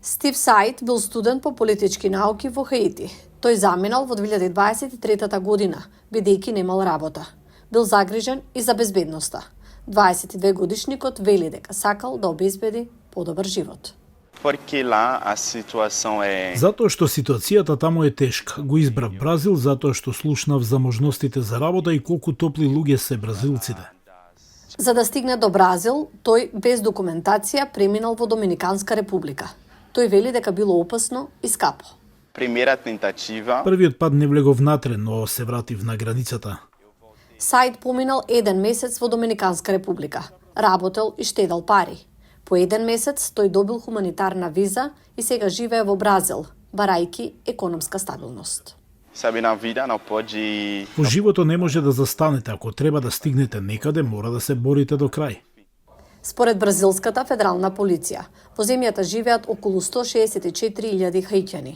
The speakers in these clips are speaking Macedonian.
Стив Сайд бил студент по политички науки во Хаити. Тој заминал во 2023 година, бидејќи немал работа. Бил загрижен и за безбедноста. 22 годишникот вели дека сакал да обезбеди подобар живот. Porque lá a situação é... Затоа што ситуацијата таму е тешка. Го избрав Бразил затоа што слушнав за можностите за работа и колку топли луѓе се бразилците. За да стигне до Бразил, тој без документација преминал во Доминиканска република. Тој вели дека било опасно и скапо. Primeira tentativa, Првиот пат не влегов внатре, но се вратив на границата. Сайд поминал 1 месец во Доминиканска република. Работел и штедел пари. По 1 месец тој добил хуманитарна виза и сега живее во Бразил, барајки економска стабилност. sabe, na vida não pode... Во живото не може да застанете, ако треба да стигнете некаде, мора да се борите до крај. Според бразилската федерална полиција, во земјата живеат околу 164.000 хаитјани.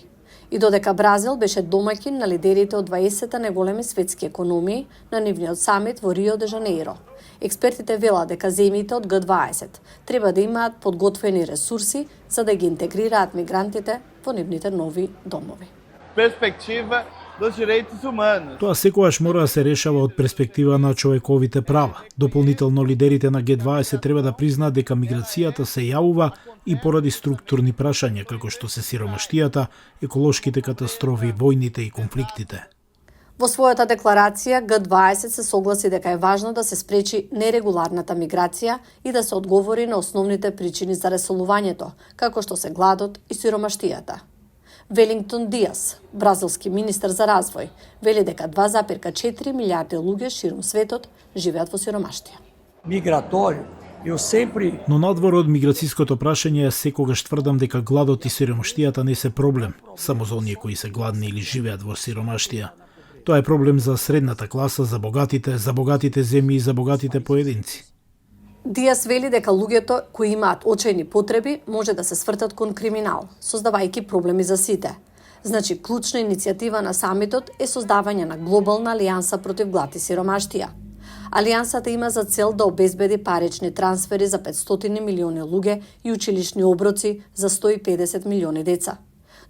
И додека Бразил беше домаќин на лидерите од 20 најголеми светски економии на нивниот самит во Рио де Жанеиро, експертите велат дека земјите од Г20 треба да имаат подготвени ресурси за да ги интегрираат мигрантите во нивните нови домови. Perspectiva dos direitos humanos. Тоа секогаш мора да се решава од перспектива на човековите права. Дополнително лидерите на Г20 треба да признаат дека миграцијата се јавува и поради структурни прашања како што се сиромаштијата, еколошките катастрофи, војните и конфликтите. Во својата декларација Г20 се согласи дека е важно да се спречи нерегуларната миграција и да се одговори на основните причини за реселувањето, како што се гладот и сиромаштијата. Велингтон Диас, бразилски министер за развој, вели дека 2,4 милиарди луѓе ширум светот живеат во сиромаштија. Migratório, eu sempre Но надвор од миграцијското прашање, јас секогаш тврдам дека гладот и сиромаштијата не се проблем само за оние кои се гладни или живеат во сиромаштија. Тоа е проблем за средната класа, за богатите земји и за богатите поединци. Диас вели дека луѓето кои имаат очајни потреби може да се свртат кон криминал, создавајќи проблеми за сите. Значи, клучна иницијатива на самитот е создавање на глобална алијанса против глад и сиромаштија. Алијансата има за цел да обезбеди парични трансфери за 500 милиони луѓе и училишни оброци за 150 милиони деца.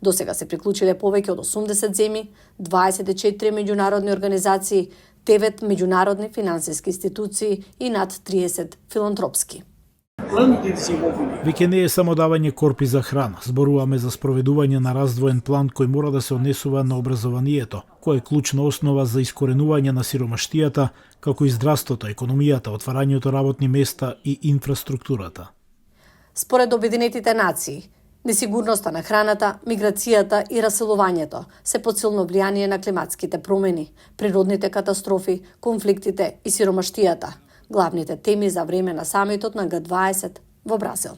До сега се приклучиле повеќе од 80 земји, 24 меѓународни организации, 9 меѓународни финансиски институции и над 30 филантропски. plano de desenvolvimento. Веќе не е само давање корпи за храна, зборуваме за спроведување на раздвоен план кој мора да се однесува на образованието, кој е клучна основа за искоренување на сиромаштијата, како и здравството, економијата, отварањето работни места и инфраструктурата. Според Обединетите нации, несигурноста на храната, миграцијата и раселувањето се под силно влијание на климатските промени, природните катастрофи, конфликтите и сиромаштијата, главните теми за време на самитот на Г20 во Бразил.